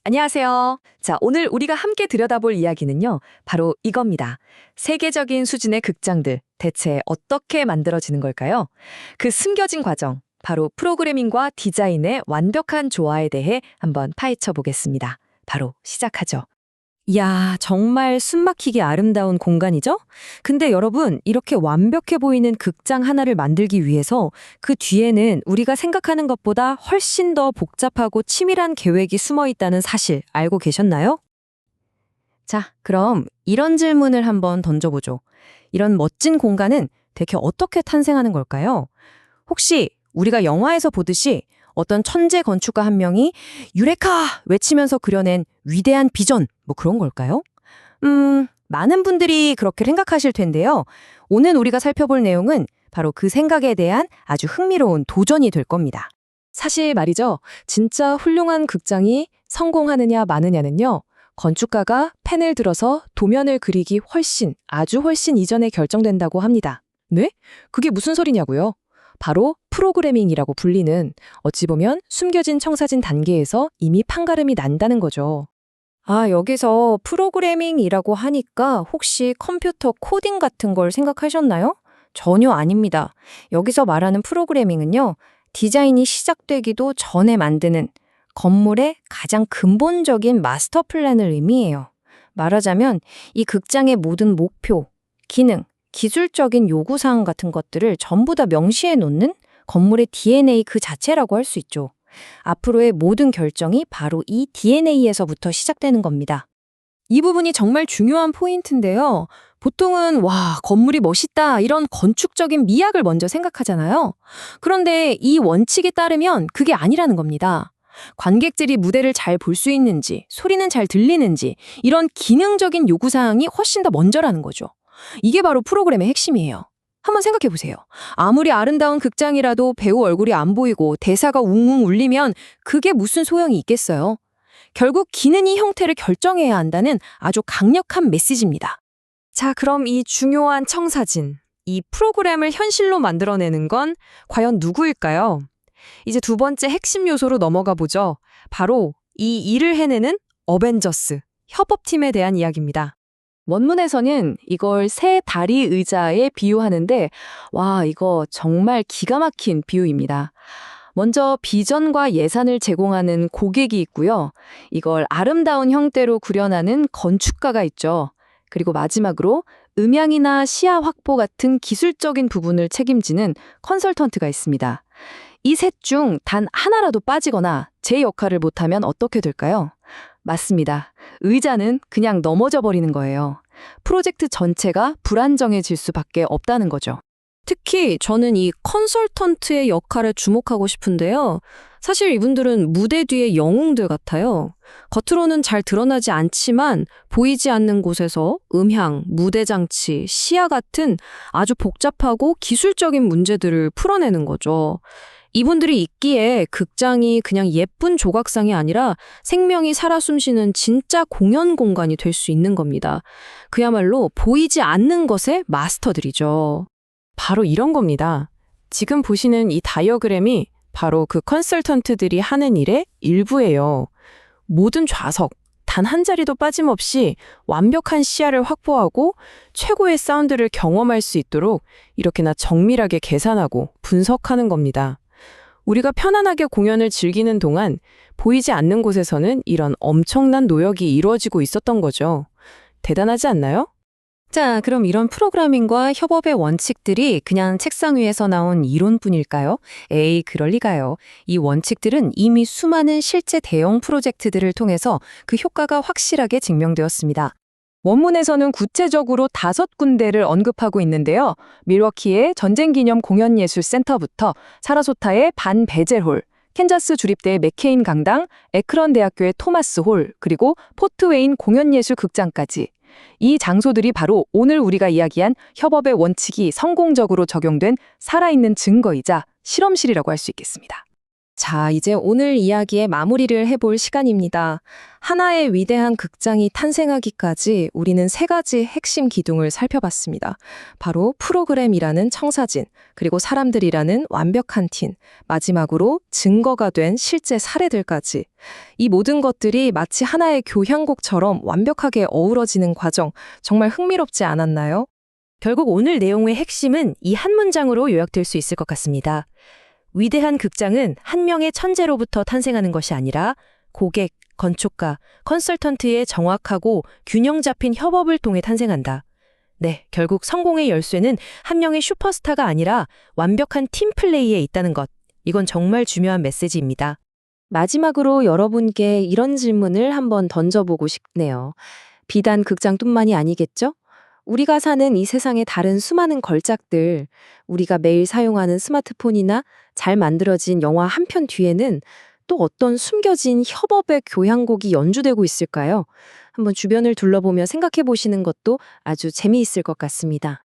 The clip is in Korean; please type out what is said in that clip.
안녕하세요. 자, 오늘 우리가 함께 들여다볼 이야기는요, 바로 이겁니다. 세계적인 수준의 극장들, 대체 어떻게 만들어지는 걸까요? 그 숨겨진 과정, 바로 프로그래밍과 디자인의 완벽한 조화에 대해 한번 파헤쳐 보겠습니다. 바로 시작하죠. 이야, 정말 숨막히게 아름다운 공간이죠? 근데 여러분, 이렇게 완벽해 보이는 극장 하나를 만들기 위해서 그 뒤에는 우리가 생각하는 것보다 훨씬 더 복잡하고 치밀한 계획이 숨어 있다는 사실 알고 계셨나요? 자, 그럼 이런 질문을 한번 던져보죠. 이런 멋진 공간은 대체 어떻게 탄생하는 걸까요? 혹시 우리가 영화에서 보듯이 어떤 천재 건축가 한 명이 유레카! 외치면서 그려낸 위대한 비전, 뭐 그런 걸까요? 많은 분들이 그렇게 생각하실 텐데요. 오늘 우리가 살펴볼 내용은 바로 그 생각에 대한 아주 흥미로운 도전이 될 겁니다. 사실 말이죠. 진짜 훌륭한 극장이 성공하느냐 마느냐는요, 건축가가 펜을 들어서 도면을 그리기 아주 훨씬 이전에 결정된다고 합니다. 네? 그게 무슨 소리냐고요? 바로 프로그래밍이라고 불리는 어찌 보면 숨겨진 청사진 단계에서 이미 판가름이 난다는 거죠. 아, 여기서 프로그래밍이라고 하니까 혹시 컴퓨터 코딩 같은 걸 생각하셨나요? 전혀 아닙니다. 여기서 말하는 프로그래밍은요, 디자인이 시작되기도 전에 만드는 건물의 가장 근본적인 마스터 플랜을 의미해요. 말하자면 이 극장의 모든 목표, 기능, 기술적인 요구사항 같은 것들을 전부 다 명시해 놓는 건물의 DNA 그 자체라고 할 수 있죠. 앞으로의 모든 결정이 바로 이 DNA에서부터 시작되는 겁니다. 이 부분이 정말 중요한 포인트인데요. 보통은 와, 건물이 멋있다 이런 건축적인 미학을 먼저 생각하잖아요. 그런데 이 원칙에 따르면 그게 아니라는 겁니다. 관객들이 무대를 잘 볼 수 있는지, 소리는 잘 들리는지 이런 기능적인 요구사항이 훨씬 더 먼저라는 거죠. 이게 바로 프로그램의 핵심이에요. 한번 생각해 보세요. 아무리 아름다운 극장이라도 배우 얼굴이 안 보이고 대사가 웅웅 울리면 그게 무슨 소용이 있겠어요? 결국 기능이 형태를 결정해야 한다는 아주 강력한 메시지입니다. 자, 그럼 이 중요한 청사진, 이 프로그램을 현실로 만들어내는 건 과연 누구일까요? 이제 두 번째 핵심 요소로 넘어가 보죠. 바로 이 일을 해내는 어벤져스, 협업팀에 대한 이야기입니다. 원문에서는 이걸 새 다리 의자에 비유하는데, 와, 이거 정말 기가 막힌 비유입니다. 먼저 비전과 예산을 제공하는 고객이 있고요. 이걸 아름다운 형태로 구현하는 건축가가 있죠. 그리고 마지막으로 음향이나 시야 확보 같은 기술적인 부분을 책임지는 컨설턴트가 있습니다. 이 셋 중 단 하나라도 빠지거나 제 역할을 못하면 어떻게 될까요? 맞습니다. 의자는 그냥 넘어져 버리는 거예요. 프로젝트 전체가 불안정해질 수밖에 없다는 거죠. 특히 저는 이 컨설턴트의 역할에 주목하고 싶은데요. 사실 이분들은 무대 뒤의 영웅들 같아요. 겉으로는 잘 드러나지 않지만 보이지 않는 곳에서 음향, 무대 장치, 시야 같은 아주 복잡하고 기술적인 문제들을 풀어내는 거죠. 이분들이 있기에 극장이 그냥 예쁜 조각상이 아니라 생명이 살아 숨쉬는 진짜 공연 공간이 될 수 있는 겁니다. 그야말로 보이지 않는 것의 마스터들이죠. 바로 이런 겁니다. 지금 보시는 이 다이어그램이 바로 그 컨설턴트들이 하는 일의 일부예요. 모든 좌석, 단 한 자리도 빠짐없이 완벽한 시야를 확보하고 최고의 사운드를 경험할 수 있도록 이렇게나 정밀하게 계산하고 분석하는 겁니다. 우리가 편안하게 공연을 즐기는 동안 보이지 않는 곳에서는 이런 엄청난 노력이 이루어지고 있었던 거죠. 대단하지 않나요? 자, 그럼 이런 프로그래밍과 협업의 원칙들이 그냥 책상 위에서 나온 이론뿐일까요? 에이, 그럴 리가요. 이 원칙들은 이미 수많은 실제 대형 프로젝트들을 통해서 그 효과가 확실하게 증명되었습니다. 원문에서는 구체적으로 5군데를 언급하고 있는데요. 밀워키의 전쟁기념 공연예술센터부터 사라소타의 반 베젤홀, 캔자스 주립대의 맥케인 강당, 에크런 대학교의 토마스 홀, 그리고 포트웨인 공연예술극장까지. 이 장소들이 바로 오늘 우리가 이야기한 협업의 원칙이 성공적으로 적용된 살아있는 증거이자 실험실이라고 할 수 있겠습니다. 자, 이제 오늘 이야기의 마무리를 해볼 시간입니다. 하나의 위대한 극장이 탄생하기까지 우리는 세 가지 핵심 기둥을 살펴봤습니다. 바로 프로그램이라는 청사진, 그리고 사람들이라는 완벽한 팀, 마지막으로 증거가 된 실제 사례들까지. 이 모든 것들이 마치 하나의 교향곡처럼 완벽하게 어우러지는 과정, 정말 흥미롭지 않았나요? 결국 오늘 내용의 핵심은 이 한 문장으로 요약될 수 있을 것 같습니다. 위대한 극장은 한 명의 천재로부터 탄생하는 것이 아니라 고객, 건축가, 컨설턴트의 정확하고 균형 잡힌 협업을 통해 탄생한다. 네, 결국 성공의 열쇠는 한 명의 슈퍼스타가 아니라 완벽한 팀 플레이에 있다는 것. 이건 정말 중요한 메시지입니다. 마지막으로 여러분께 이런 질문을 한번 던져보고 싶네요. 비단 극장뿐만이 아니겠죠? 우리가 사는 이 세상의 다른 수많은 걸작들, 우리가 매일 사용하는 스마트폰이나 잘 만들어진 영화 한 편 뒤에는 또 어떤 숨겨진 협업의 교향곡이 연주되고 있을까요? 한번 주변을 둘러보며 생각해 보시는 것도 아주 재미있을 것 같습니다.